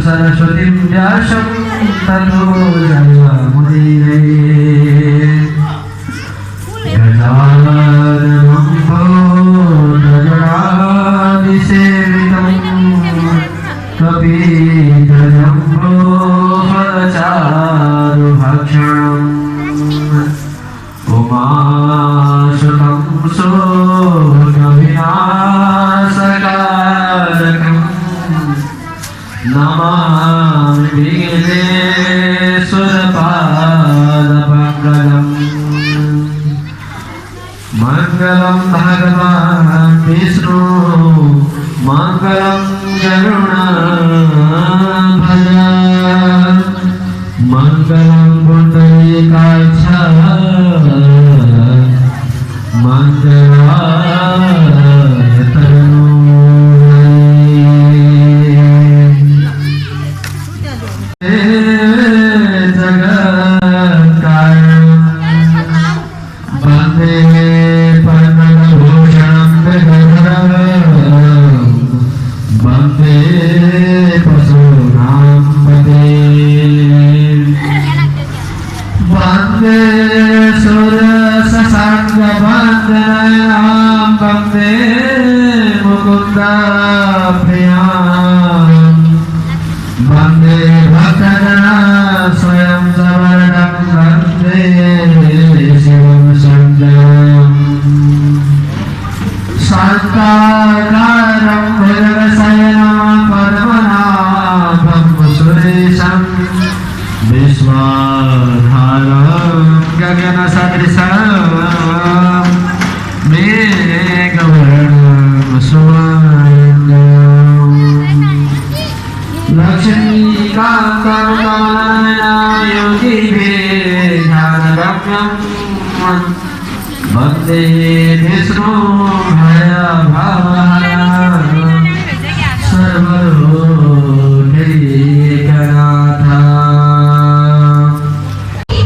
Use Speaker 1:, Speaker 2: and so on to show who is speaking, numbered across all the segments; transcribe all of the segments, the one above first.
Speaker 1: सरस्वतीं व्यासं ततो जयमुदीरये गजाननं भूतगणादिसेवितं कपिध्वजम्बोफलचारुभक्षणम् उमासुतं शोकविनाशकारकम् नमामि विघ्नेश्वरपादपङ्कजम् मङ्गलं भगवान् विष्णु मङ्गलं गरुडध्वज मङ्गलं पुण्डरीकाक्ष मङ्गलाय तनू वंदे भक्तजना स्वयं सवर्णं वंदे शिवं शङ्करं शान्ताकारं भुजगशयनं पद्मनाभं सुरेशं विश्वाधारं गगनसदृशं मेघवर्णं सुवर्णं लक्ष्मीकान्तं कमलनयनं योगिभिर्ध्यानगम्यं वन्दे विष्णुभयभवहरं सर्वलोकैकनाथं।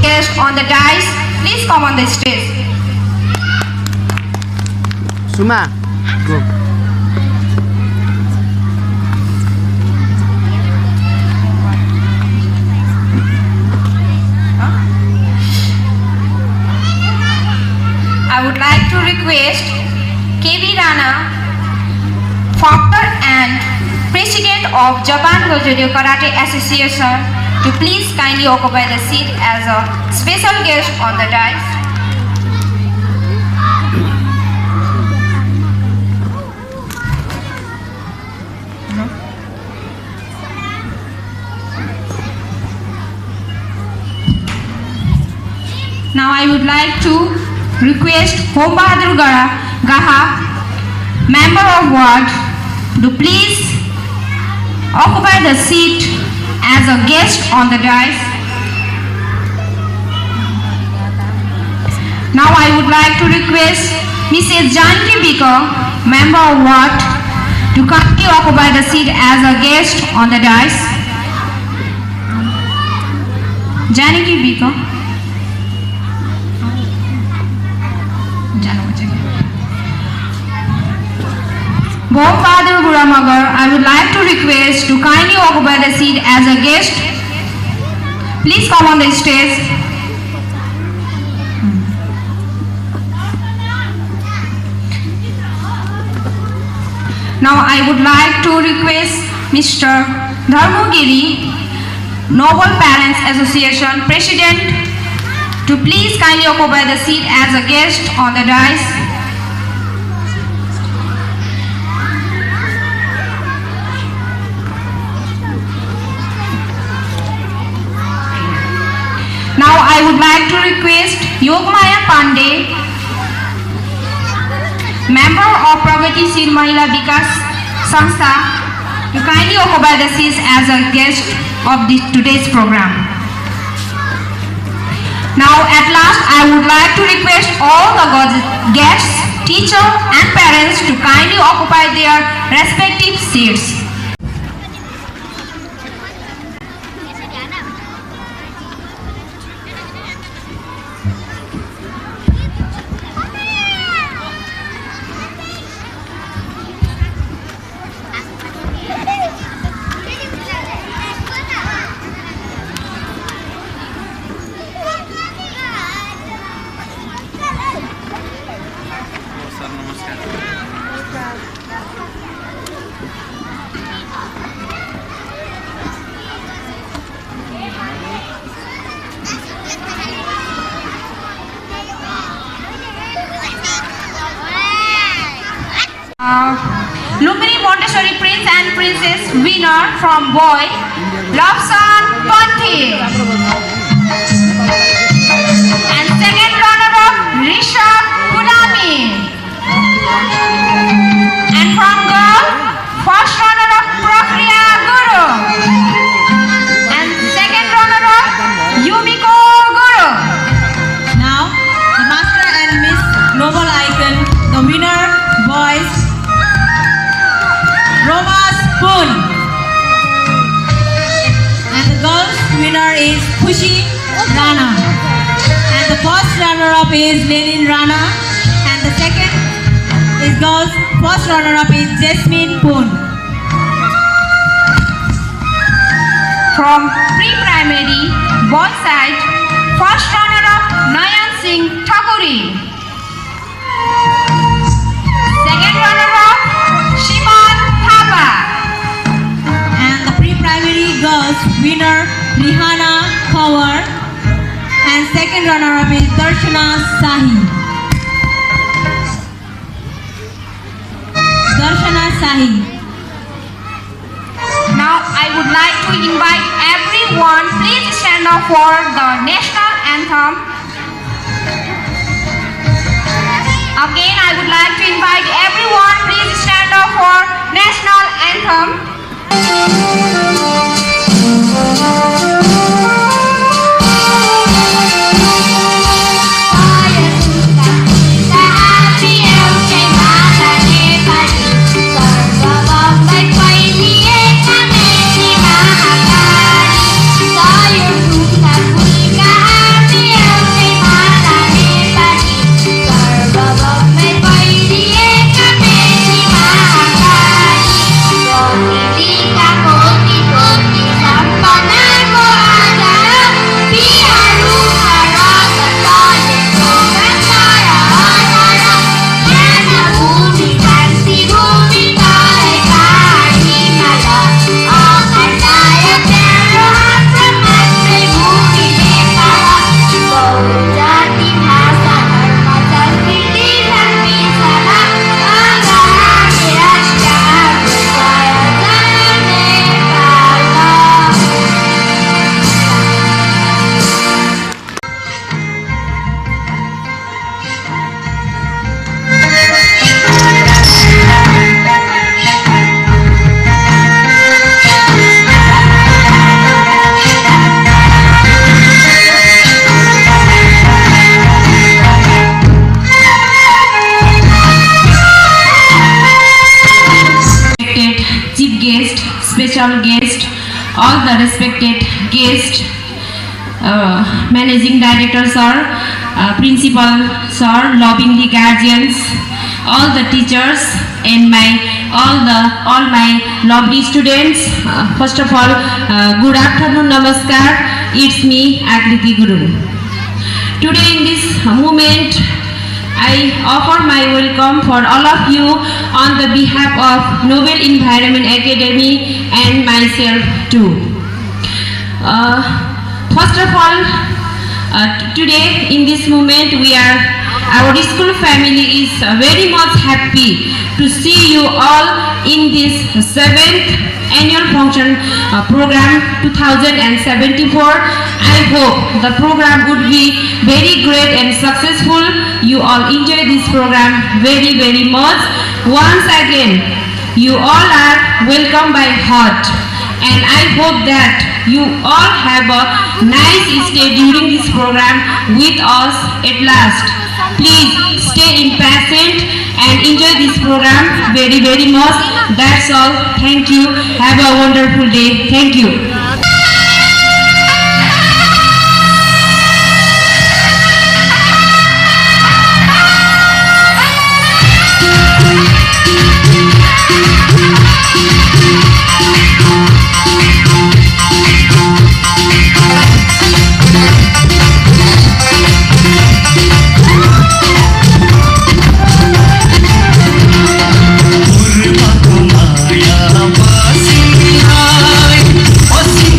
Speaker 2: Guests on the dais, please come on the stage.
Speaker 3: Suma, go.
Speaker 2: I would like to request K.V. Rana, founder and president of Japan Goju-ryu Karate Association, to please kindly occupy the seat as a special guest on the dais. Now I would like to request Hom Bahadur Gaha, member of ward, to please occupy the seat as a guest on the dais. Now I would like to request Mrs. Janki Bika, member of ward, to kindly occupy the seat as a guest on the dais. Janki Bika. Bom Bahadur Guramagar, I would like to request to kindly occupy the seat as a guest. Please come on the stage. Now I would like to request Mr. Dharmogiri, Noble Parents Association President, to please kindly occupy the seat as a guest on the dais. Now I would like to request Yogmaya Pandey, member of Pragatisil Mahila Vikas Sanstha, to kindly occupy the seat as a guest of today's program. Now at last I would like to request all the guests teacher and parents to kindly occupy their respective seats. Lumini Montessori Prince and Princess winner from boy, Lobson Ponti. And second runner-up, Rishabh Punami. And from girl, first runner-up, Prakriya Guru. And second runner-up, Yumiko Guru.
Speaker 4: Now, the master and Miss Noble Icon, the winner, boys, Romas Poon. And the girls winner is Khushi Rana. And the first runner-up is Lenin Rana. And the second is girls, first runner-up is Jasmine Poon.
Speaker 2: From pre-primary, boy side, first runner-up, Nayan Singh Thakuri. Second runner-up, Shiman Thapa.
Speaker 4: And the pre-primary girls winner Rihanna Kaur. And second runner-up is Darshana Sahi. Darshana Sahi.
Speaker 2: Now I would like to invite everyone, please stand up for the national anthem. Again, I would like to invite everyone, please stand up for national anthem. Special guest, all the respected guests, managing director sir, principal sir, lovingly guardians, all the teachers, and all my lovely students. First of all, good afternoon, namaskar. It's me, Akriti Guru. Today in this moment, I offer my welcome for all of you on the behalf of Nobel Environment Academy and myself too. First of all, today in this moment our school family is very much happy to see you all in this 7th annual function program 2074. I hope the program would be very great and successful. You all enjoy this program very much. Once again, you all are welcome by heart, and I hope that you all have a nice stay during this program with us at last.
Speaker 5: Please stay impatient and enjoy this program very much. That's all. Thank you. Have a wonderful day. Thank you.
Speaker 6: Maया pasinai, pasin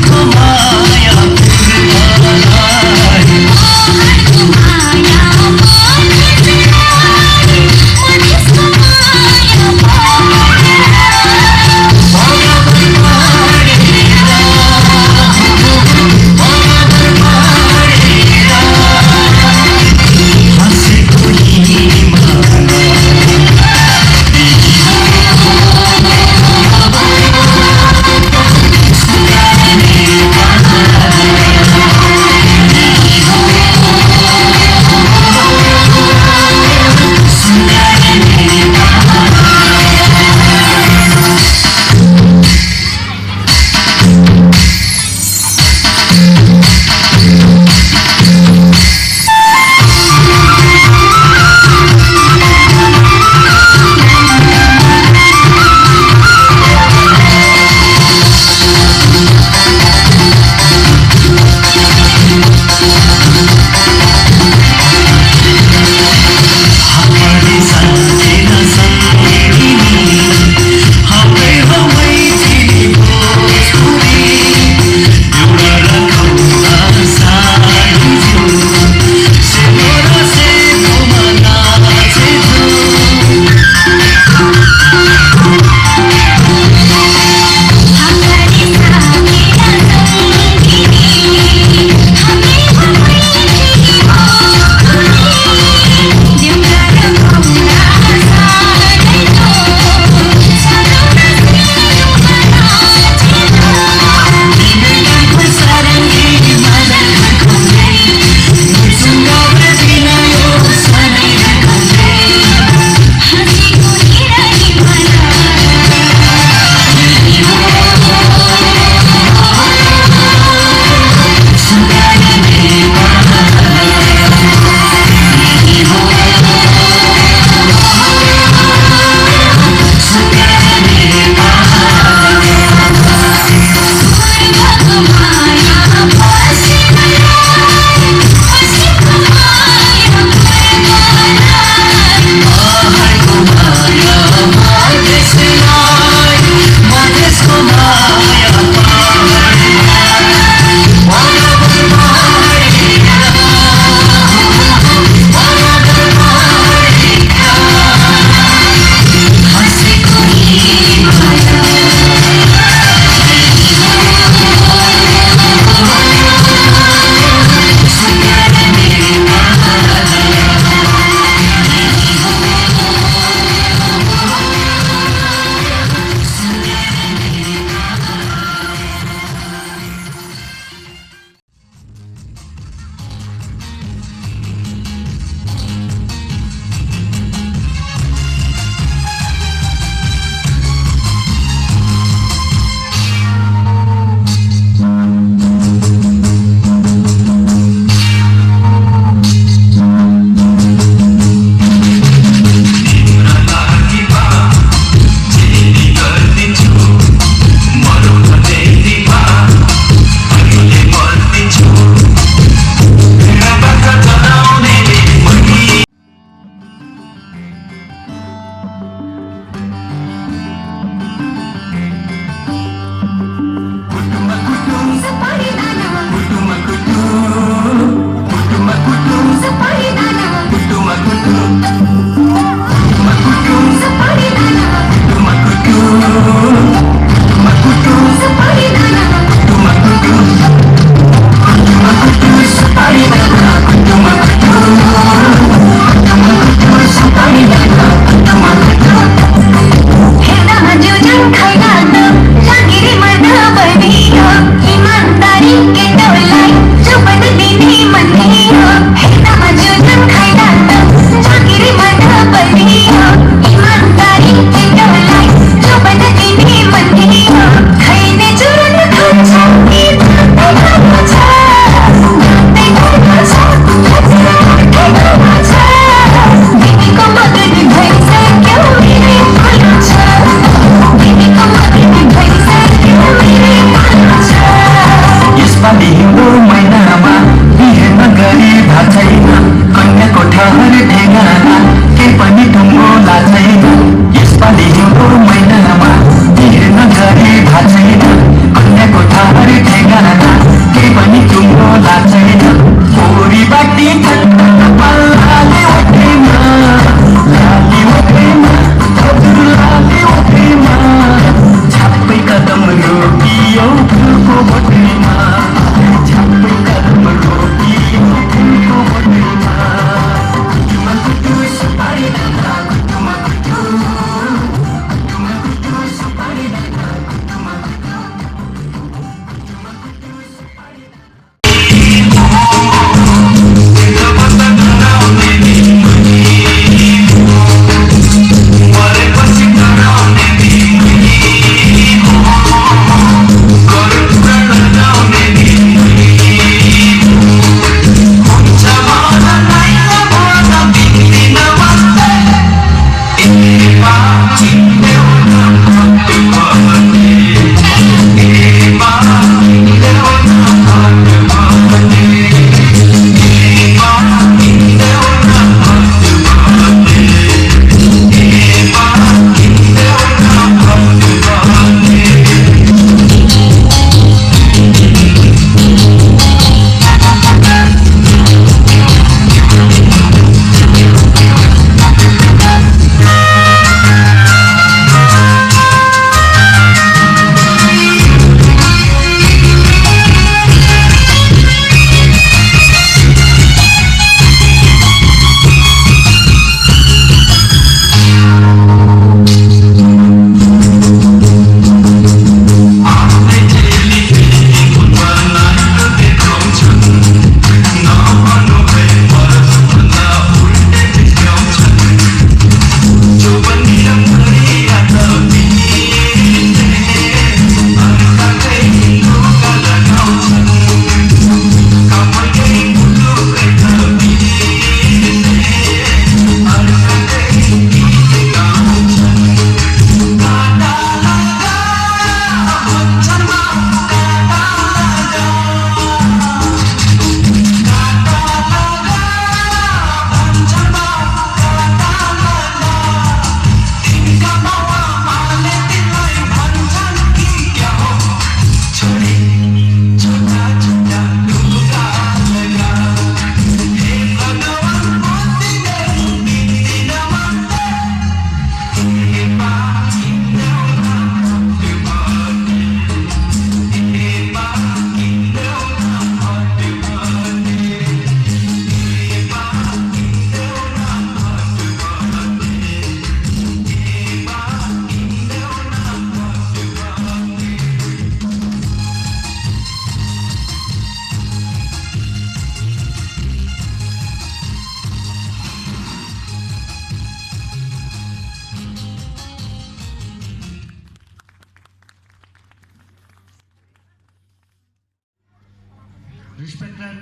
Speaker 6: Respected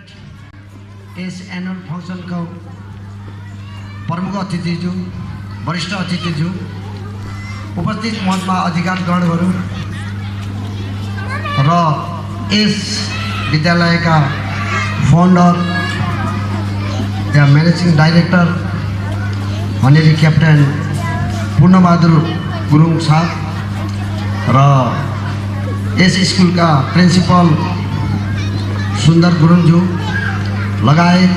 Speaker 6: यस annual फंक्शनको प्रमुख अतिथिज्यू वरिष्ठ अतिथिज्यू उपस्थित मञ्चमा अधिकारगणहरू र यस विद्यालयका फाउन्डर या managing director honorary captain Purnabahadur Gurung साहब र यस स्कुलका प्रिन्सिपल सुन्दर गुरुङज्यू लगायत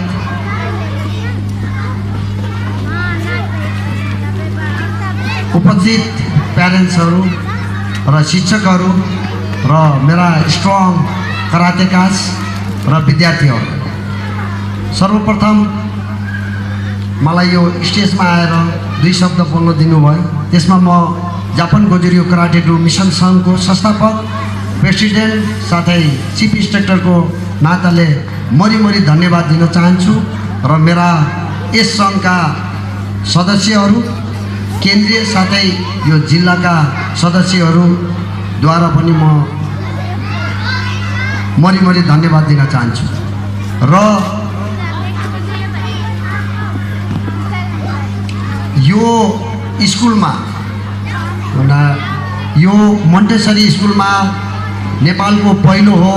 Speaker 6: उपस्थित प्यारेन्ट्सहरू र शिक्षकहरू र मेरा स्ट्रङ करातेकास र विद्यार्थीहरू सर्वप्रथम मलाई यो स्टेजमा आएर दुई शब्द बोल्न दिनुभयो। त्यसमा म जापान गोजुरियो कराटे डु मिसन सङ्घको संस्थापक प्रेसिडेन्ट साथै चिफ इन्स्ट्रक्टरको नाताले मरी धन्यवाद दिन चाहन्छु र मेरा यस सङ्घका सदस्यहरू केन्द्रीय साथै यो जिल्लाका सदस्यहरूद्वारा पनि म मरी धन्यवाद दिन चाहन्छु र यो स्कुलमा यो मोन्टेसरी स्कुलमा नेपालको पहिलो हो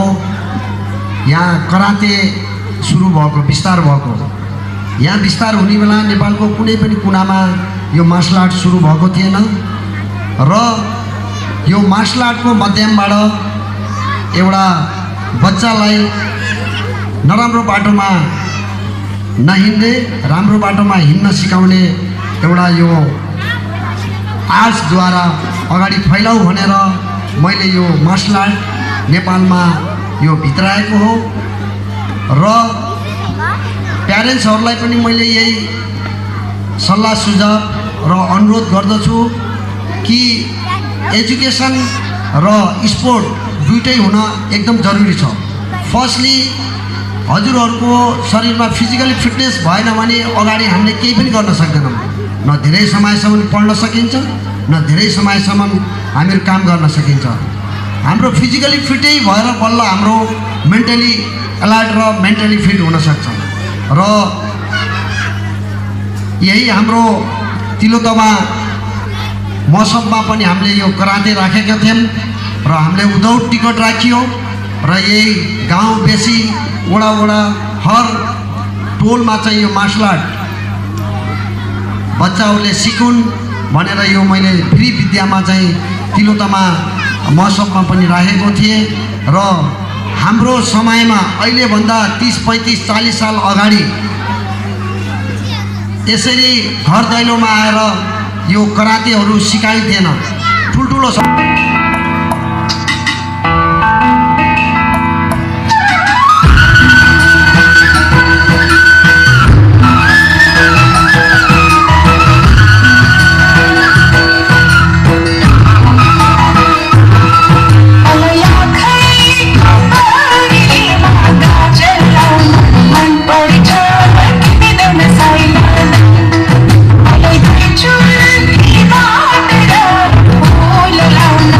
Speaker 6: यहाँ कराते सुरु भएको विस्तार भएको। यहाँ विस्तार हुने बेला नेपालको कुनै पनि कुनामा यो मार्शल आर्ट सुरु भएको थिएन र यो मार्शल आर्टको माध्यमबाट एउटा बच्चालाई नराम्रो बाटोमा नहिँड्ने, राम्रो बाटोमा हिँड्न सिकाउने एउटा यो आर्ट्सद्वारा अगाडि फैलाऊ भनेर मैले यो मार्सल आर्ट नेपालमा यो भित्राएको हो र प्यारेन्ट्सहरूलाई पनि मैले यही सल्लाह सुझाव र अनुरोध गर्दछु कि एजुकेसन र स्पोर्ट दुइटै हुन एकदम जरुरी छ। फर्स्टली हजुरहरूको शरीरमा फिजिकली फिटनेस भएन भने अगाडि हामीले केही पनि गर्न सक्दैनौँ। न धेरै समयसम्म पढ्न सकिन्छ, न धेरै समयसम्म हामीहरू काम गर्न सकिन्छ। हाम्रो फिजिकली फिटै भएर बल्ल हाम्रो मेन्टली अलर्ट र मेन्टली फिट हुनसक्छ। र यही हाम्रो तिलोत्तमा मौसममा पनि हामीले यो कराते राखेका थियौँ र हामीले विदाउट टिकट राखियो र यही गाउँ बेसी वडा हर टोलमा चाहिँ यो मार्सल आर्ट बच्चाहरूले सिकुन् भनेर यो मैले फ्री विद्यामा चाहिँ तिलोत्तमा मौसममा पनि राखेको थिएँ। र हाम्रो समयमा अहिलेभन्दा 30-35-40 साल अगाडि यसरी घर दैलोमा आएर यो करातेहरू सिकाइँदैन। ठुल्ठुलो
Speaker 7: Hola,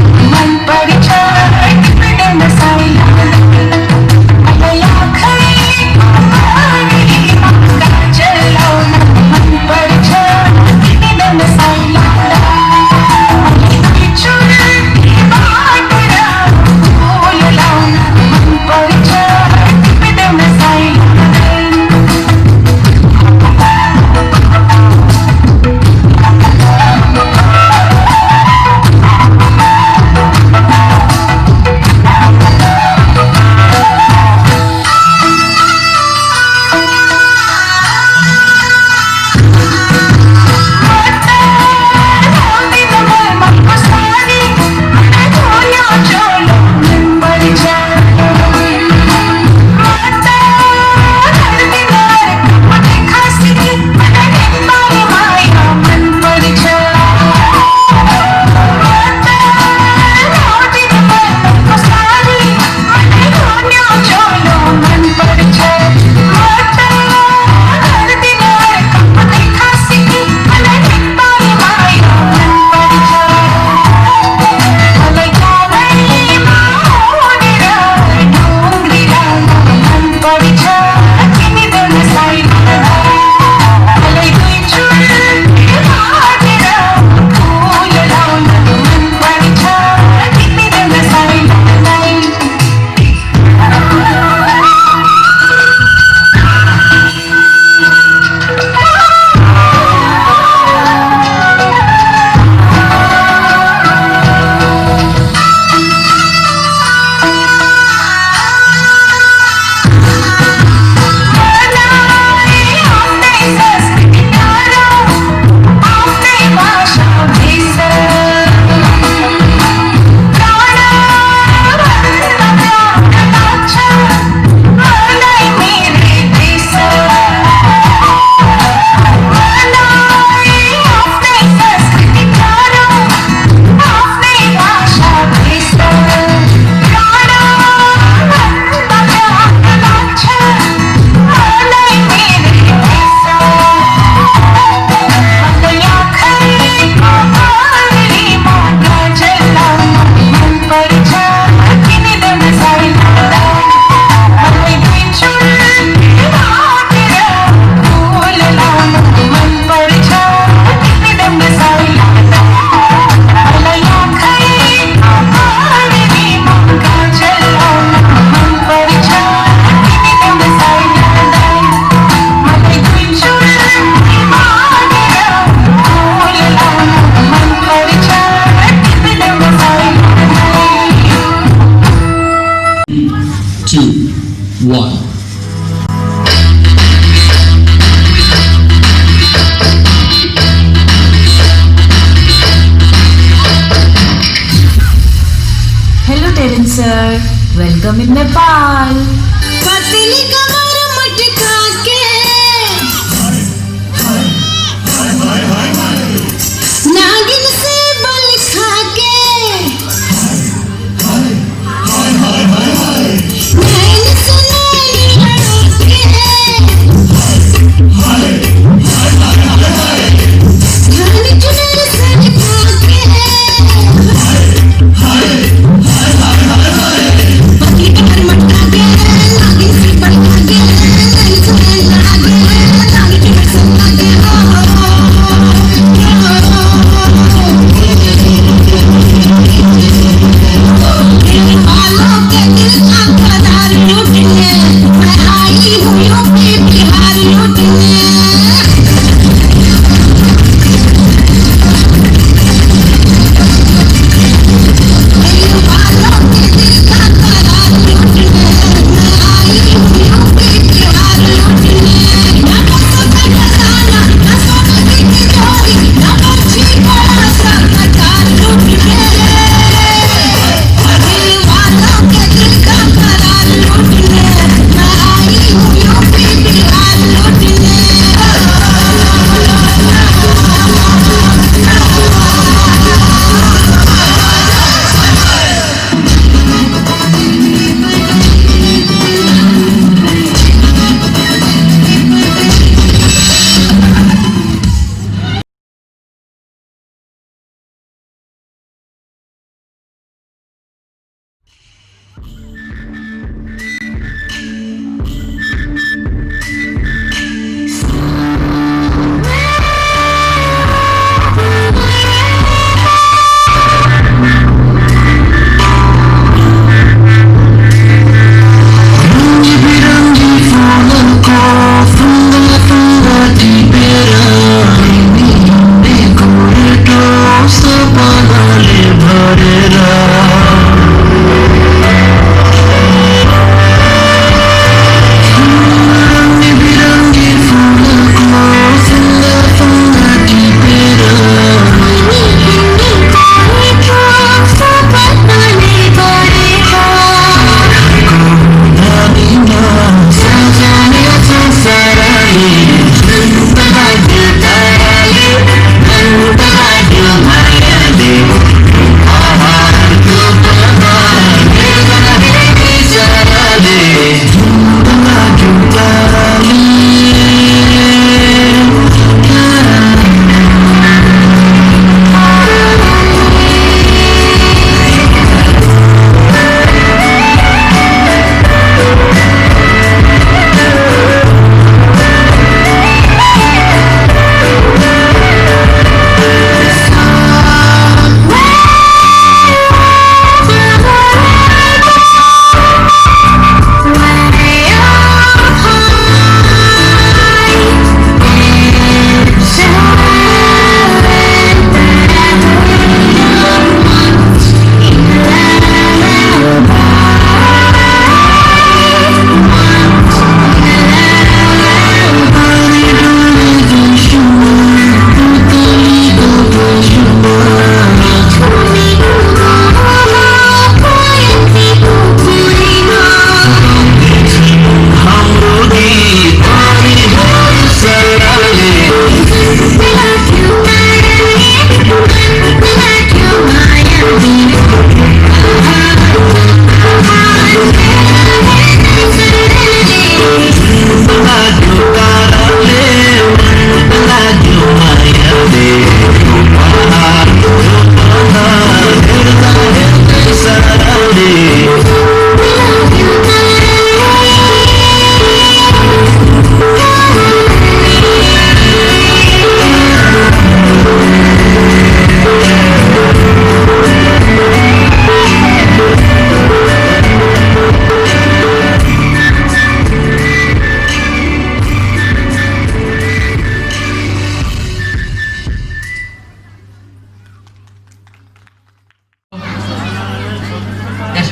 Speaker 5: freedom in Nepal.
Speaker 4: पतली कमर मटका के नागिन से बल खा के नैन से नैन लड़ा के घन चुनर सर खा के पतली कमर मटका के नागिन से बल खा के नैन से नैन लड़ा के नागिन चुनर सर खा के बालों के दिल का पधार लूटने मैं आई हूँ यूपी बिहार लूटने बालों के दिल का पधार लूटने मैं आई हूँ यूपी बिहार लूटने ना बसों का खजाना ना सोने की तिजोरी ना बच्ची बड़ा सा कटार लूटने बालों के दिल का पधार लूटने मैं आई हूँ यूपी बिहार लूटने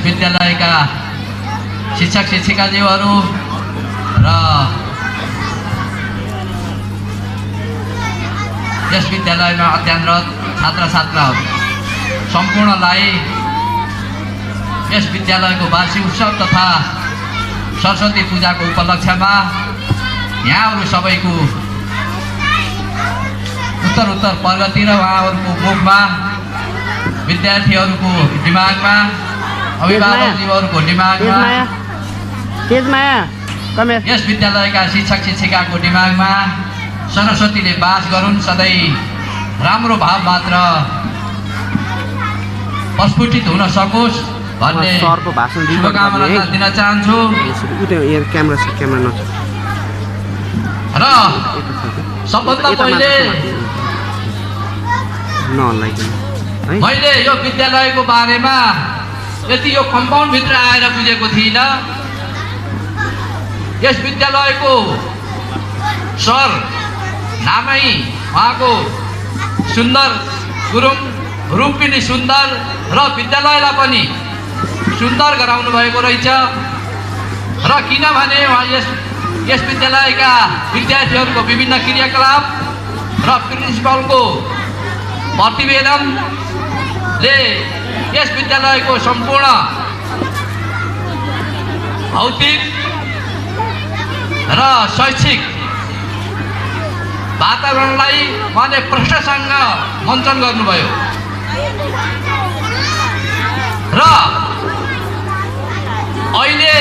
Speaker 7: विद्यालयका शिक्षक शिक्षिकाज्यूहरू र यस विद्यालयमा अध्ययनरत छात्र छात्राहरू सम्पूर्णलाई यस विद्यालयको वार्षिक उत्सव तथा सरस्वती पूजाको उपलक्ष्यमा यहाँहरू सबैको उत्तर प्रगति र उहाँहरूको मुखमा विद्यार्थीहरूको दिमागमा अभिभावकजीवहरूको दिमागमा
Speaker 3: तेजमाया कम here.
Speaker 7: यस विद्यालयका शिक्षक शिक्षिकाको दिमागमा सरस्वतीले बास गरून्, सधैँ राम्रो भाव मात्र प्रस्फुटित हुन सकोस् भन्ने
Speaker 3: सरको भाषण दिनु
Speaker 7: शुभकामना दिन चाहन्छु।
Speaker 3: यहाँ क्यामेरा नछ
Speaker 7: र सबभन्दा पहिले
Speaker 3: नहल्लाइकन है
Speaker 7: मैले यो विद्यालयको बारेमा यति यो कम्पाउन्डभित्र आएर बुझेको थिइनँ। यस विद्यालयको सर नामै उहाँको सुन्दर गुरुङ रूप पनि सुन्दर र विद्यालयलाई पनि सुन्दर गराउनु भएको रहेछ। र किनभने उहाँ यस विद्यालयका विद्यार्थीहरूको विभिन्न क्रियाकलाप र प्रिन्सिपलको प्रतिवेदनले यस विद्यालयको सम्पूर्ण भौतिक र शैक्षिक वातावरणलाई उहाँले प्रश्नसँग मन्थन गर्नुभयो र अहिले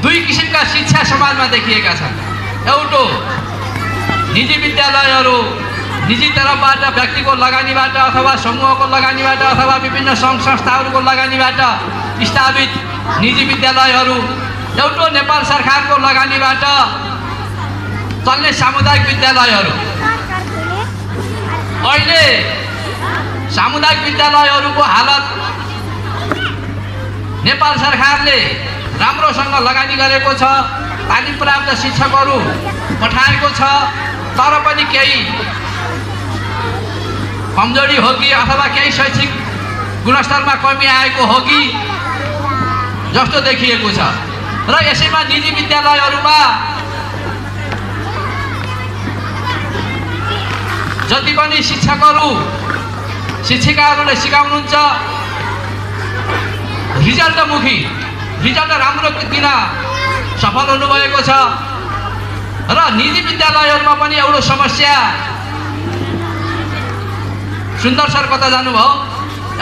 Speaker 7: दुई किसिमका शिक्षा समाजमा देखिएका छन्। एउटा निजी विद्यालयहरू निजी तर्फबाट व्यक्तिको लगानीबाट अथवा समूहको लगानीबाट अथवा विभिन्न सङ्घ संस्थाहरूको लगानीबाट स्थापित निजी विद्यालयहरू, एउटा नेपाल सरकारको लगानीबाट चल्ने सामुदायिक विद्यालयहरू। अहिले सामुदायिक विद्यालयहरूको हालत नेपाल सरकारले राम्रोसँग लगानी गरेको छ, तालिम प्राप्त शिक्षकहरू पठाएको छ, तर पनि केही कमजोरी हो कि अथवा केही शैक्षिक गुणस्तरमा कमी आएको हो कि जस्तो देखिएको छ। र यसैमा निजी विद्यालयहरूमा जति पनि शिक्षकहरू शिक्षिकाहरूले सिकाउनुहुन्छ रिजल्ट राम्रो दिन सफल हुनुभएको छ। र निजी विद्यालयहरूमा पनि एउटा समस्या, सुन्दर सर कता जानुभयो,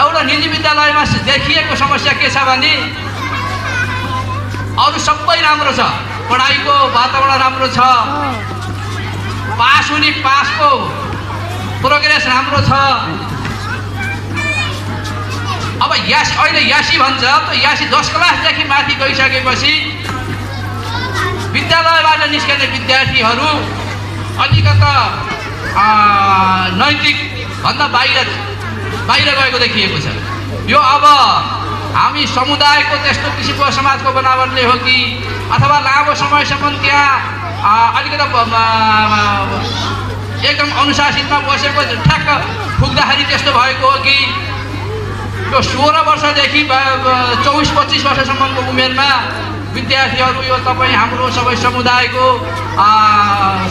Speaker 7: एउटा निजी विद्यालयमा देखिएको समस्या के छ भने अरू सबै राम्रो छ, पढाइको वातावरण राम्रो छ, पासको प्रोग्रेस राम्रो छ। अब अहिले यासी भन्छ, त यासी 10 क्लासदेखि माथि गइसकेपछि विद्यालयबाट निस्कने विद्यार्थीहरू अलिकता नैतिक भन्दा बाहिर गएको देखिएको छ। यो अब हामी समुदायको त्यस्तो किसिमको समाजको बनावटले हो कि अथवा लामो समयसम्म त्यहाँ अलिकता एकदम अनुशासितमा बसेको ठ्याक्क पुग्दाखेरि त्यस्तो भएको हो कि यो 16 वर्षदेखि 24-25 वर्षसम्मको उमेरमा विद्यार्थीहरू यो तपाईँ हाम्रो सबै समुदायको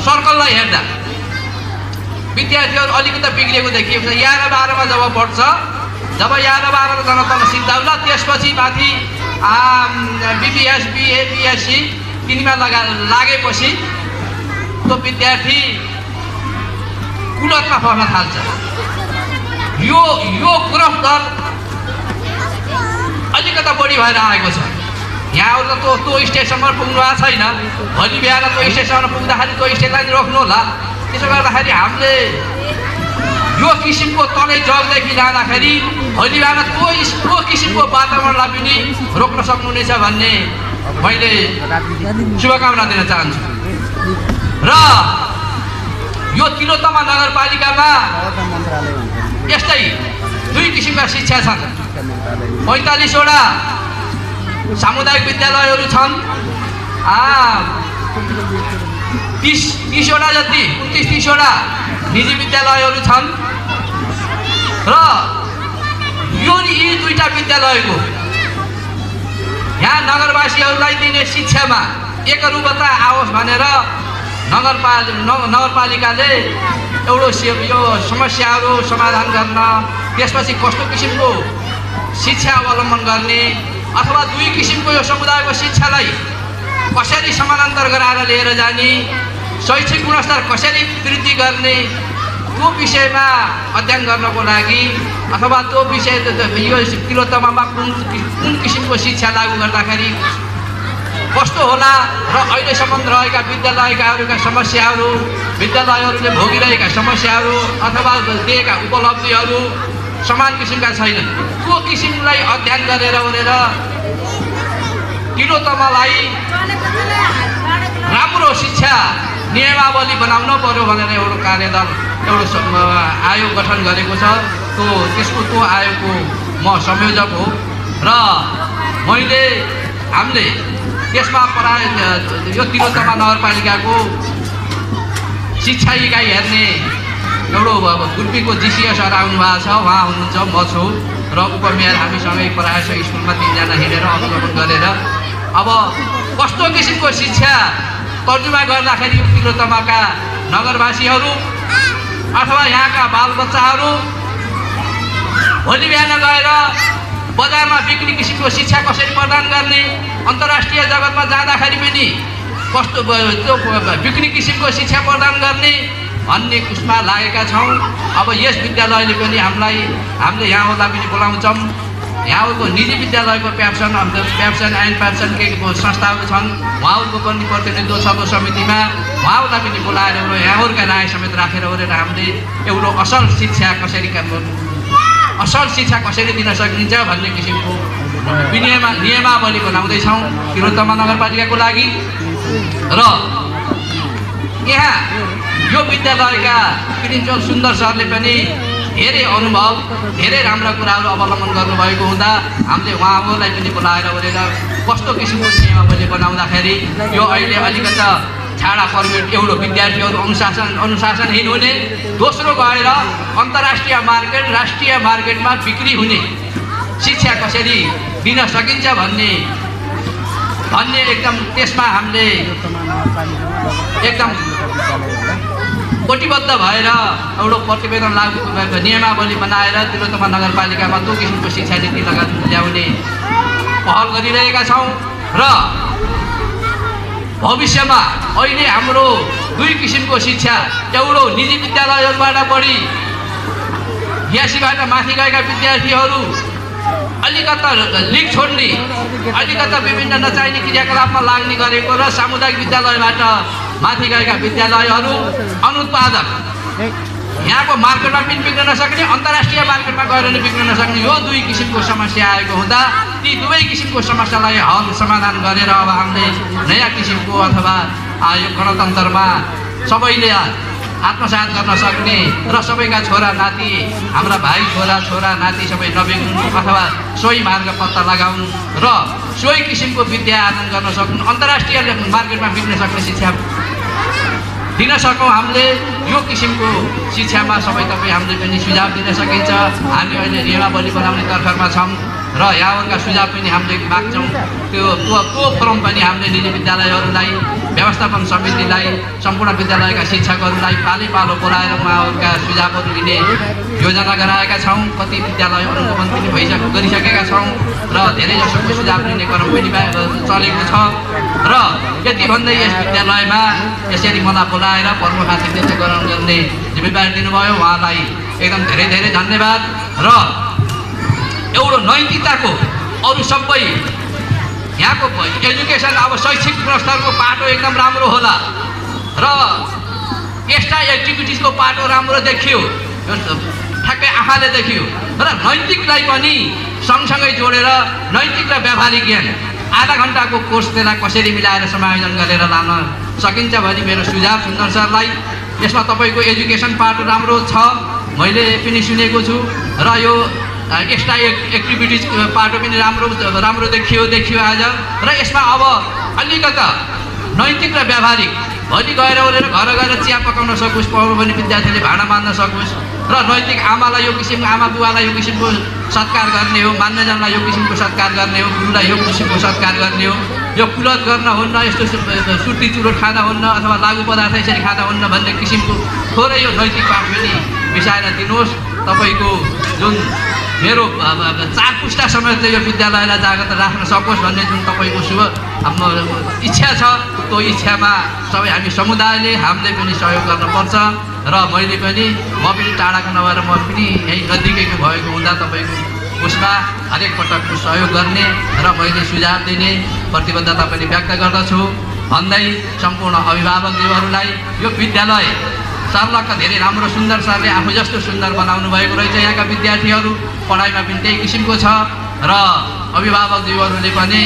Speaker 7: सर्कललाई हेर्दा विद्यार्थीहरू अलिकति बिग्रेको देखिएको छ। 11-12मा जब पढ्छ, जब 11-12 जना तल सिद्धाउला, त्यसपछि माथि BBS, BA, BSc तिनीमा लागेपछि त्यो विद्यार्थी कुलतमा पर्न थाल्छ। यो ग्रोथ दर अलिकता बढी भएर आएको छ। यहाँहरू त त्यो स्टेसनमा पुग्नु भएको छैन, भोलि बिहान त्यो स्टेसनमा पुग्दाखेरि त्यो स्टेसनलाई रोक्नु होला। त्यसो गर्दाखेरि हामीले यो किसिमको तलै जगदेखि जाँदाखेरि भोलि बिहान त्यो किसिमको वातावरणलाई पनि रोक्न सक्नुहुनेछ भन्ने मैले शुभकामना दिन चाहन्छु। र यो तिलोत्तमा नगरपालिकामा यस्तै दुई किसिमका शिक्षा छन्। 45वटा सामुदायिक विद्यालयहरू छन्, 30वटा जति 29-30वटा निजी विद्यालयहरू छन्। र यी दुईटा विद्यालयको यहाँ नगरवासीहरूलाई दिने शिक्षामा एकरूपता आओस् भनेर नगरपालिकाले एउटा यो समस्याहरू समाधान गर्न, त्यसपछि कस्तो किसिमको शिक्षा अवलम्बन गर्ने अथवा दुई किसिमको यो समुदायको शिक्षालाई कसरी समानान्तर गराएर लिएर जाने, शैक्षिक गुणस्तर कसरी वृद्धि गर्ने, त्यो विषयमा अध्ययन गर्नको लागि अथवा त्यो विषय यो तिलोत्तमामा कुन किसिमको शिक्षा लागू गर्दाखेरि कस्तो होला र अहिलेसम्म रहेका विद्यालयका समस्याहरू, विद्यालयहरूले भोगिरहेका समस्याहरू अथवा दिएका उपलब्धिहरू समान किसिमका छैनन्। त्यो किसिमलाई अध्ययन गरेर उनेर तिलोत्तमालाई राम्रो शिक्षा नियमावली बनाउन पर्यो भनेर एउटा कार्यदल एउटा आयोग गठन गरेको छ। त्यो आयोगको म संयोजक हो र हामीले त्यसमा यो तिलोत्तमा नगरपालिकाको शिक्षा इकाइ हेर्ने एउटा गुल्पीको जिसिए सर आउनुभएको छ, उहाँ हुनुहुन्छ, म छु र उपमेयर हामीसँगै प्रायः स्कुलमा 3 जना हिँडेर अवलोकन गरेर अब कस्तो किसिमको शिक्षा तर्जुमा गर्दाखेरि तिलोत्तमाका नगरवासीहरू अथवा यहाँका बालबच्चाहरू भोलि बिहान गएर बजारमा बिक्री किसिमको शिक्षा कसरी प्रदान गर्ने, अन्तर्राष्ट्रिय जगतमा जाँदाखेरि पनि कस्तो त्यो बिक्री किसिमको शिक्षा प्रदान गर्ने भन्ने उसमा लागेका छौँ। अब यस विद्यालयले पनि हामीले यहाँहरूलाई पनि बोलाउँछौँ। यहाँको निजी विद्यालयको प्याप्सन एन्ड प्याप्सन केही संस्थाहरू छन्, उहाँहरूको पनि प्रतिनिधित्व छ त्यो समितिमा, उहाँहरूलाई पनि बोलाएर यहाँहरूका राय समेत राखेर हामीले एउटा असल शिक्षा कसरी दिन सकिन्छ भन्ने किसिमको नियमावली बनाउँदैछौँ तिलोत्तमा नगरपालिकाको लागि। र यहाँ यो विद्यालयका प्रिन्सिपल सुन्दर सरले पनि धेरै अनुभव, धेरै राम्रा कुराहरू अवलम्बन गर्नुभएको हुँदा हामीले उहाँहरूलाई पनि बोलाएर कस्तो किसिमको नियमावली बनाउँदाखेरि यो अहिले अलिकता छाडा फर्मेट एउटा विद्यार्थीहरू अनुशासनहीन हुने, दोस्रो गएर अन्तर्राष्ट्रिय मार्केट राष्ट्रिय मार्केटमा बिक्री हुने शिक्षा कसरी दिन सकिन्छ भन्ने एकदम त्यसमा हामीले एकदम कटिबद्ध भएर एउटा प्रतिवेदन लागू नियमावली बनाएर तिलोत्तमा नगरपालिकामा त्यो किसिमको शिक्षा नीति ल्याउने पहल गरिरहेका छौँ। र भविष्यमा अहिले हाम्रो दुई किसिमको शिक्षा, एउटा निजी विद्यालयहरूबाट बढी 82बाट माथि गएका विद्यार्थीहरू अलिकता लिग छोड्ने, अलिकता विभिन्न नचाहिने क्रियाकलापमा लाग्ने गरेको र सामुदायिक विद्यालयबाट माथि गएका विद्यालयहरू अनुत्पादक, यहाँको मार्केटमा पनि बिग्न नसक्ने, अन्तर्राष्ट्रिय मार्केटमा गएर पनि बिग्न नसक्ने यो दुई किसिमको समस्या आएको हुँदा ती दुवै किसिमको समस्यालाई समाधान गरेर अब हामीले नयाँ किसिमको अथवा यो गणतन्त्रमा सबैले आत्मसात गर्न सक्ने र सबैका छोरा नाति, हाम्रा भाइ छोरा नाति सबै नबिग्नु अथवा सोही मार्ग पत्ता लगाउनु र सोही किसिमको विद्या आर्जन गर्न सक्नु, अन्तर्राष्ट्रिय मार्केटमा बिग्न सक्ने शिक्षा दिन सकौँ। हामीले यो किसिमको शिक्षामा हामीले पनि सुझाव दिन सकिन्छ। हामी अहिले नियमावली बनाउने तर्खरमा छौँ र यहाँहरूका सुझाव पनि हामीले माग्छौँ। त्यो फोरम पनि हामीले निजी विद्यालयहरूलाई, व्यवस्थापन समितिलाई, सम्पूर्ण विद्यालयका शिक्षकहरूलाई पालो बोलाएर उहाँहरूका सुझावहरू लिने योजना गराएका छौँ। कति विद्यालय अनुगमन पनि गरिसकेका छौँ र धेरैजसोको सुझाव लिने क्रम पनि चलेको छ। र यति भन्दै यस विद्यालयमा यसरी मलाई बोलाएर प्रमुखार्थी ग्रहण गर्ने जिम्मेवारी दिनुभयो, उहाँलाई एकदम धेरै धेरै धन्यवाद। र एउटा नैतिकताको अरू सबै यहाँको एजुकेसन अब शैक्षिक गुणस्तरको पाटो एकदम राम्रो होला र एक्स्ट्रा एक्टिभिटिजको पाटो राम्रो देखियो, ठ्याक्कै आँखाले देखियो र नैतिकलाई पनि सँगसँगै जोडेर नैतिक र व्यावहारिक ज्ञान आधा घन्टाको कोर्स त्यसलाई कसरी मिलाएर समायोजन गरेर लान सकिन्छ भने मेरो सुझाव सुन्दर सरलाई। यसमा तपाईँको एजुकेसन पाटो राम्रो छ मैले पनि सुनेको छु र यो एक्स्ट्रा एक्टिभिटिज पाटो पनि राम्रो देखियो आज र यसमा अब अलिकता नैतिक र व्यावहारिक भोलि गएर घर गएर चिया पकाउन सकोस्, पढ्नु पनि विद्यार्थीले भाँडा मान्न सकोस् र नैतिक आमालाई यो किसिमको आमा बुवालाई यो किसिमको सत्कार गर्ने हो, मान्यजनलाई यो किसिमको सत्कार गर्ने हो, गुरुलाई यो किसिमको सत्कार गर्ने हो, यो कुलत गर्न हुन्न, यस्तो सुर्ती चुरोट खाँदा हुन्न अथवा लागु पदार्थ यसरी खाँदा हुन्न भन्ने किसिमको थोरै यो नैतिक पाठ पनि मिसाएर दिनुहोस्। तपाईँको जुन मेरो 4 पुस्तासम्म चाहिँ यो विद्यालयलाई जागृत राख्न सकोस् भन्ने जुन तपाईँको शुभ इच्छा छ, त्यो इच्छामा सबै हामी समुदायले हामीले पनि सहयोग गर्नुपर्छ। र मैले पनि म पनि टाढाको नभएर म पनि यही नजिकैको भएको हुँदा तपाईँको उसमा हरेक पटकको सहयोग गर्ने र मैले सुझाव दिने प्रतिबद्धता पनि व्यक्त गर्दछु भन्दै सम्पूर्ण अभिभावकज्यूहरूलाई यो विद्यालय सरलक्क धेरै राम्रो सुन्दर सरले आफू जस्तो सुन्दर बनाउनु भएको रहेछ। यहाँका विद्यार्थीहरू पढाइमा पनि त्यही किसिमको छ र अभिभावकज्यूहरूले पनि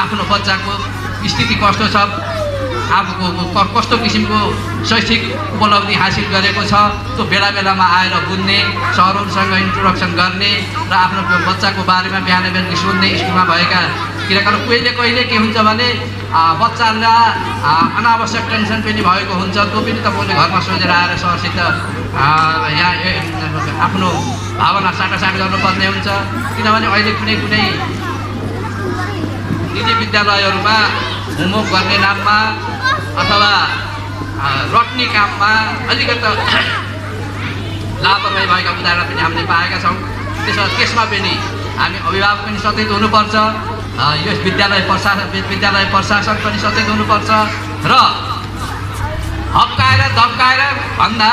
Speaker 7: आफ्नो बच्चाको स्थिति कस्तो छ, आफूको कस्तो किसिमको शैक्षिक उपलब्धि हासिल गरेको छ त्यो बेला बेलामा आएर बुझ्ने, सरहरूसँग इन्ट्रोडक्सन गर्ने र आफ्नो बच्चाको बारेमा बिहान बेलुकी सोध्ने। स्कुलमा भएका किनकि कहिले के हुन्छ भने बच्चालाई अनावश्यक टेन्सन पनि भएको हुन्छ, त्यो पनि तपाईँले घरमा सोचेर आएर सरसित यहाँ आफ्नो भावना साटासाट गर्नुपर्ने हुन्छ। किनभने अहिले कुनै निजी विद्यालयहरूमा होमवर्क गर्ने नाममा अथवा रट्ने काममा अलिकति लापरवाही भएका उदाहरण पनि हामीले पाएका छौँ। त्यसमा पनि हामी अभिभावक पनि सचेत हुनुपर्छ, यो विद्यालय प्रशासन पनि सचेत हुनुपर्छ र हप्काएर धप्काएर भन्दा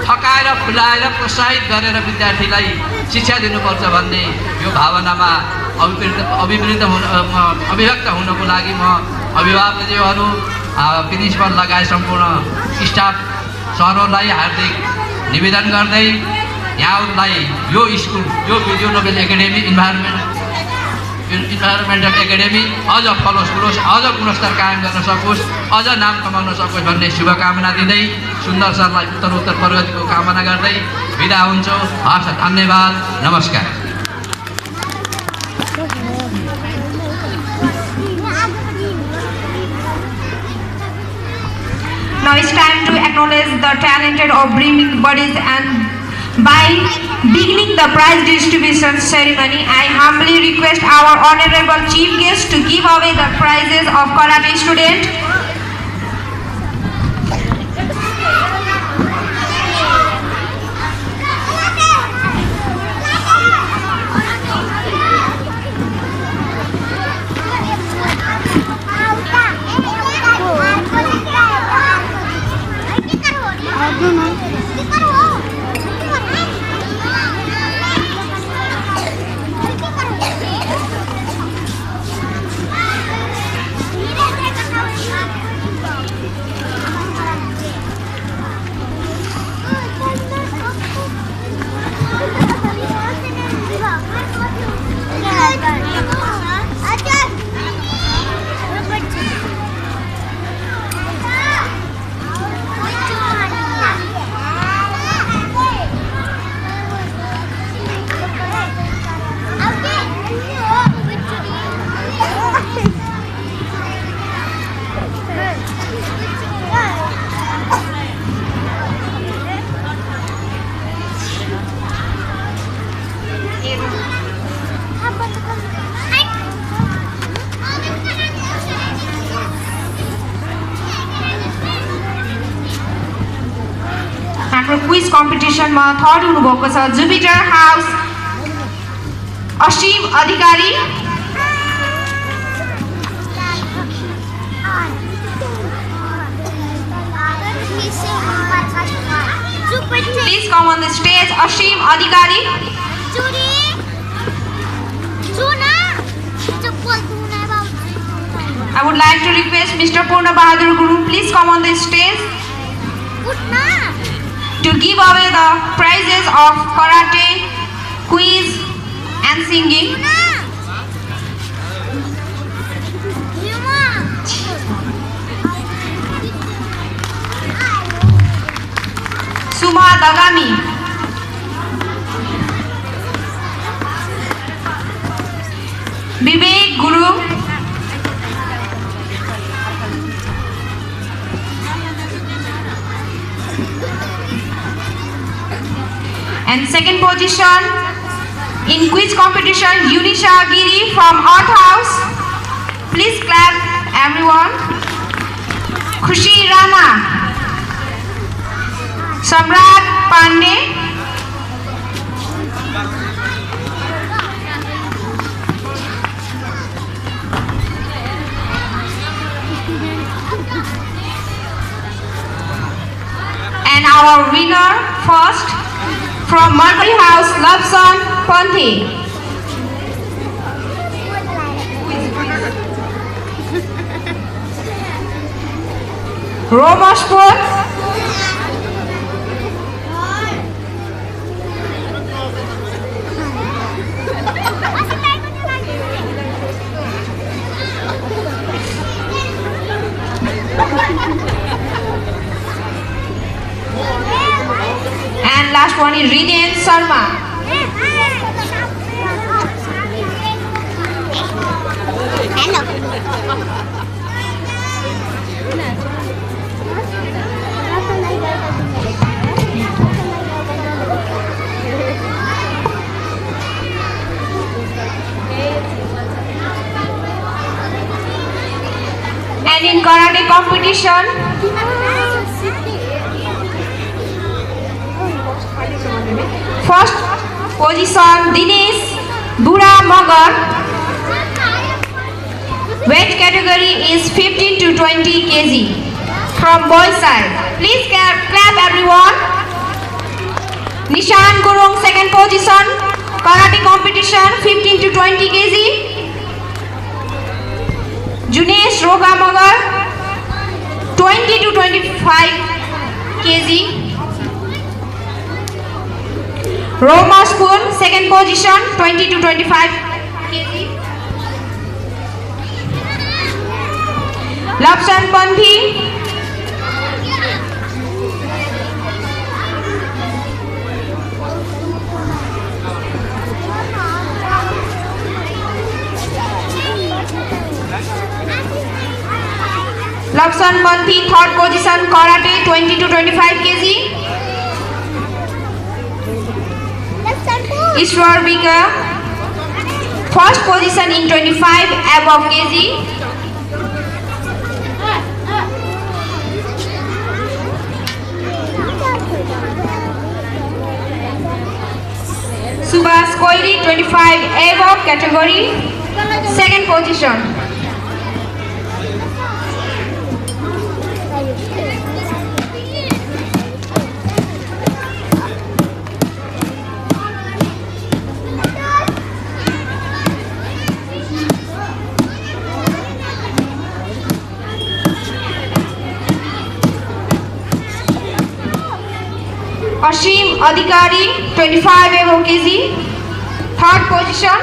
Speaker 7: थकाएर फुलाएर प्रोत्साहित गरेर विद्यार्थीलाई शिक्षा दिनुपर्छ भन्ने यो भावनामा अभिव्यक्त हुनको लागि म अभिभावकज्यूहरू, प्रिन्सिपल लगायत सम्पूर्ण स्टाफ सरहरूलाई हार्दिक निवेदन गर्दै यहाँहरूलाई यो स्कुल यो video Nobel academy environmental academy अझ फलोस् फुलोस्, अझ गुणस्तर कायम गर्न सकोस्, अझ नाम कमाउन सकोस् भन्ने शुभकामना दिँदै सुन्दर सरलाई उत्तर प्रगतिको कामना गर्दै बिदा हुन्छु। हस्, धन्यवाद, नमस्कार।
Speaker 2: Now it's time to acknowledge the talented of brimming bodies, and by beginning the prize distribution ceremony, I humbly request our honorable chief guest to give away the prizes of karate student. Quiz कम्पिटिसनमा third हुनुभएको छ Jupiter house Aseem Adhikari. Please come on the stage, Ashim Adhikari. I would like to request Mr. Purna Bahadur Guru, please come on the stage to give away the prizes of karate, quiz and singing. Suma Dagami. Vivek Guru. And second position in quiz competition, Yunisha Giri from Earth House. Please clap everyone. Khushi Rana. Samrat Pandey. And our winner first from Mercury House, Lobson Ponthi. Romospur. And last one is Ridian Sharma. And in karate competition, first position Dinesh Bura Magar. Weight category is 15 to 20 kg from boys side. Please clap everyone. Nishan Gurung second position karate competition 15 to 20 kg. Junesh Roga Magar 20 to 25 kg. Roma School second position 20 to 25 kg. Lobson Ponthi Lobson Ponthi third position karate 20 to 25 kg. Ishwar Bika first position in 25 above kg. Subhas Koiri 25 above category second position. Ashim Adhikari 25 above kg third position.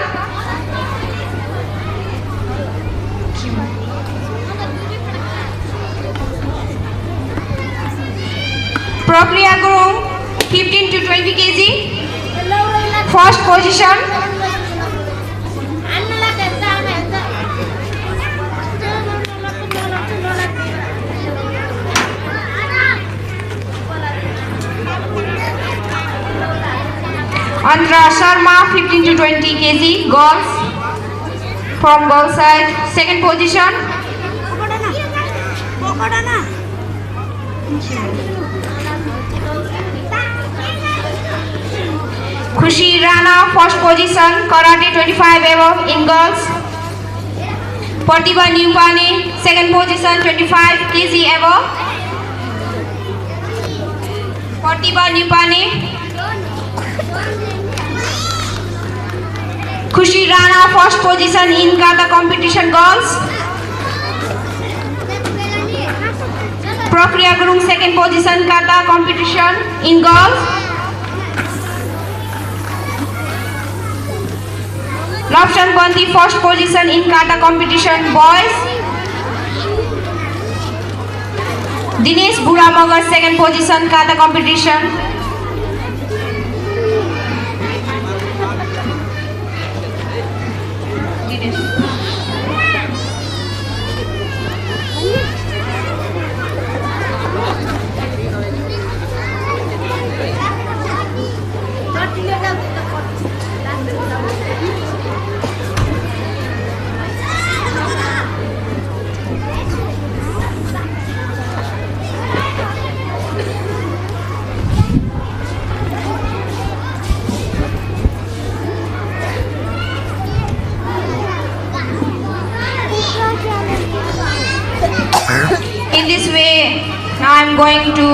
Speaker 2: Prakriya Guru 15 to 20 kg first position. Andra Sharma 15 to 20 kg girls from girl side second position. Khushi Rana first position karate 25 above in girls. Pratibha Nupane second position 25 kg above. Pratibha Nupane. Khushi Rana first position in kata competition girls. Prakriya Gurung second position kata competition in girls. Lobson Ponthi first position in kata competition boys. Dinesh Buramagar second position kata competition. In this way, now I am going to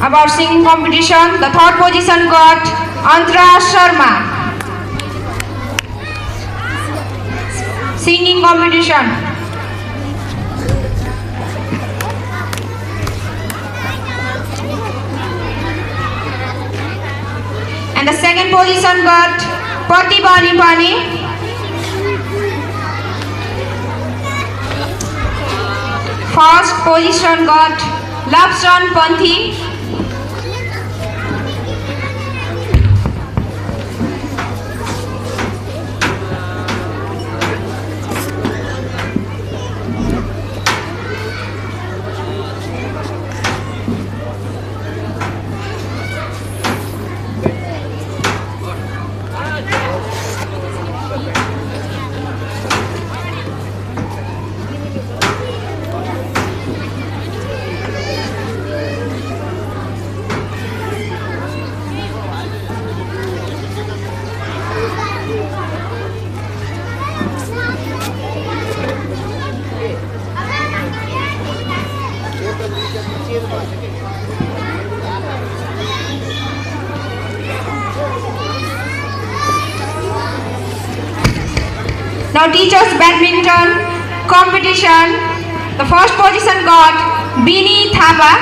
Speaker 2: about singing competition. The third position got Antara Sharma. Singing competition. And the second position got Pratibha Nipani. First position got Lapsan Panthi. Now teachers badminton competition. The first position got Bini Thapa.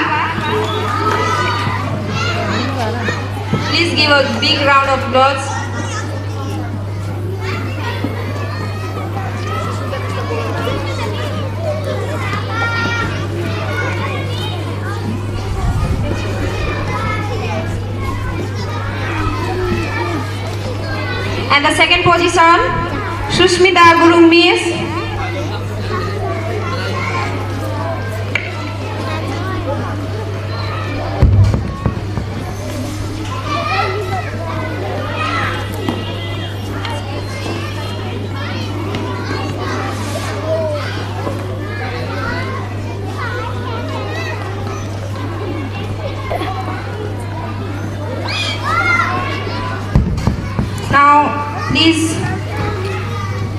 Speaker 2: Please give a big round of applause. And the second position, Sushmita Gurung Miss. Now, please,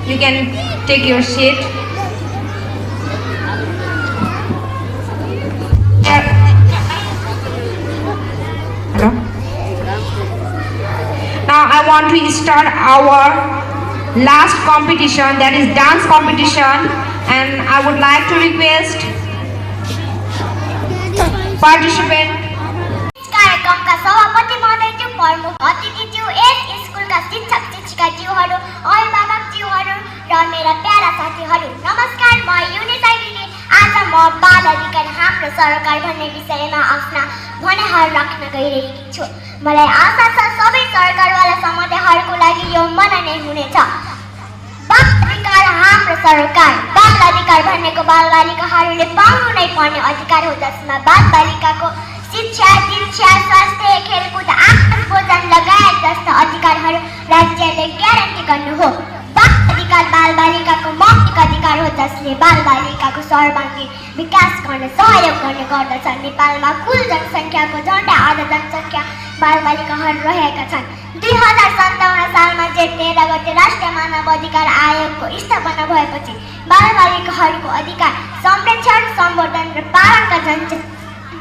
Speaker 2: you can take your seat. Hello? Now I want to start our last competition, that is dance competition, and I would like to request participant.
Speaker 8: कार्यक्रमका सभापति महोदयज्यू, प्रमुख अतिथिज्यू, यस स्कुलका शिक्षक शिक्षिकाज्यूहरू, अभिभावकज्यूहरू र मेरा para साथीहरू, नमस्कार। म युनिट आइडीले आज म बाल अधिकार हाम्रो सरकार भन्ने विषयमा आफ्ना भनाइहरू राख्न गइरहेकी छु। मलाई आशा छ सबै सरकारवाला समुदायहरूको लागि यो मना नै हुनेछ। बाल अधिकार हाम्रो सरकार, बाल अधिकार भनेको बालबालिकाहरूले पाउनु नै पर्ने अधिकार हो जसमा बालबालिकाको शिक्षा, दीक्षा, स्वास्थ्य, खेलकुद, आवास, भोजन लगायत जस्ता अधिकारहरू राज्यले ग्यारेन्टी गर्नु हो। बाल अधिकार बालबालिकाको मौलिक अधिकार हो जसले बालबालिकाको सर्वाङ्गीण विकास गर्न सहयोग गर्ने गर्दछ। नेपालमा कुल जनसङ्ख्याको झन्डै आधा जनसङ्ख्या बालबालिकाहरू रहेका छन्। 2057 सालमा जेठ 13 गते राष्ट्रिय मानव अधिकार आयोगको स्थापना भएपछि बालबालिकाहरूको अधिकार संरक्षण, सम्वर्धन र पालनका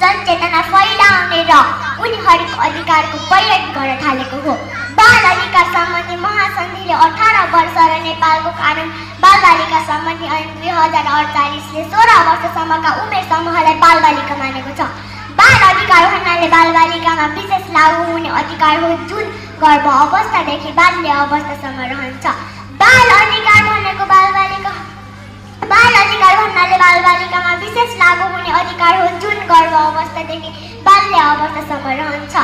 Speaker 8: जनचेतना फैलाउने र उनीहरूको अधिकारको प्रयोग गर्न थालेको हो। बाल अधिकार सम्बन्धी महासन्धिले 18 वर्ष र नेपालको कानुन बालबालिका सम्बन्धी ऐन 2048ले 16 वर्षसम्मका उमेर समूहलाई बालबालिका मानेको छ। बाल अधिकार भन्नाले बालबालिकामा विशेष लागू हुने अधिकार हो जुन गर्भ अवस्थादेखि बाल्य अवस्थासम्म रहन्छ। बाल अधिकार भन्नाले बालबालिकामा विशेष लागू हुने अधिकार हो जुन गर्भ अवस्थादेखि बाल्य अवस्थासम्म रहन्छ।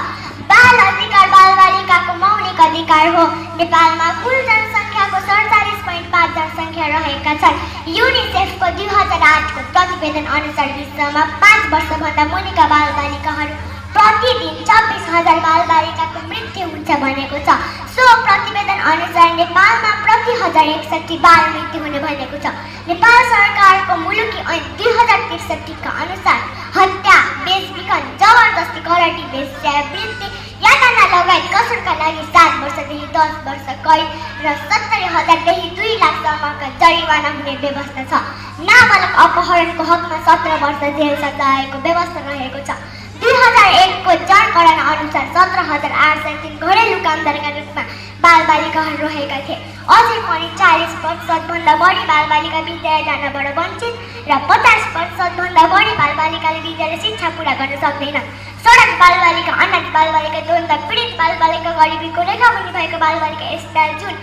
Speaker 8: बाल अधिकार बालबालिकाको मौलिक अधिकार हो। नेपालमा कुल जनसङ्ख्याको 47.5 जनसङ्ख्या रहेका छन्। युनिसेफको 2008को प्रतिवेदन अनुसार विश्वमा 5 वर्षभन्दा मुनिका बालबालिकाहरू प्रतिदिन 26,000 बालबालिकाको मृत्यु हुन्छ भनेको छ। सो प्रतिवेदन अनुसार नेपालमा प्रति 1061 बाल मृत्यु हुने भनेको छ। नेपाल सरकारको मुलुकी ऐन 2063 का अनुसार हत्या, बेचबिखन, जबरजस्ती, कराटी, वेश्यावृत्ति, यातना लगायत कसरका लागि 7 वर्षदेखि 10 वर्ष कैद र 70,000 देखि 2 लाखसम्मका जरिवाना हुने व्यवस्था छ। नाबालक अपहरणको हकमा 17 वर्ष जेल सजायको व्यवस्था रहेको छ। 2001 को जनगणना अनुसार 17,803 घरेलु कामदारका रूपमा बालबालिकाहरू रहेका थिए। अझै पनि 40% भन्दा बढी बालबालिका विद्यालय जानबाट वञ्चित र 50% भन्दा बढी बालबालिकाले विद्यालय शिक्षा पूरा गर्न सक्दैन। सडक बालबालिका, अनाथ बालबालिका, द्वन्द्व पीडित बालबालिका, गरिबीको रेखामुनि भएको बालबालिका यस्ता जुन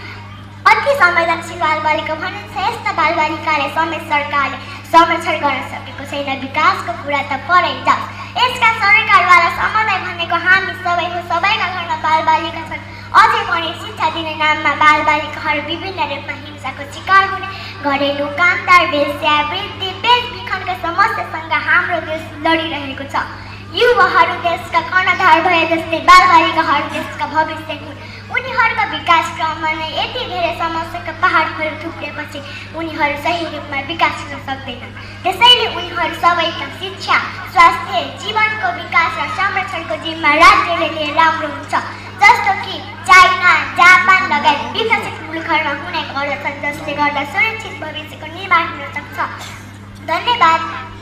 Speaker 8: अति संवेदनशील बालबालिका भनिन्छ, यस्ता बालबालिकाले समेत सरकारले संरक्षण गर्न सकेको छैन। विकासको कुरा त परै जाओस्, यसका सरकारवाला समुदाय भनेको हामी सबै हो। सबैका घरमा बालबालिका छन्। अझै पनि शिक्षा दिने नाममा बालबालिकाहरू विभिन्न रूपमा हिंसाको शिकार हुने, घरेलु कामदार, वेश्यावृत्ति, बेचबिखनका समस्यासँग हाम्रो देश लडिरहेको छ। युवाहरू देशका कर्णधार भए जस्तै बालबालिकाहरू देशका भविष्य हुन्। उनीहरूका विकास क्रममा नै यति धेरै समस्याका पहाडहरू थुप्रेपछि उनीहरू सही रूपमा विकास हुन सक्दैनन्। त्यसैले उनीहरू सबैका शिक्षा, स्वास्थ्य, जीवनको विकास र संरक्षणको जिम्मा राज्यले लिए राम्रो हुन्छ। जस्तो कि चाइना, जापान लगायत विकसित मुलुकहरूमा हुने गर्दछन्, जसले गर्दा सुरक्षित भविष्यको निर्माण हुन सक्छ। धन्यवाद।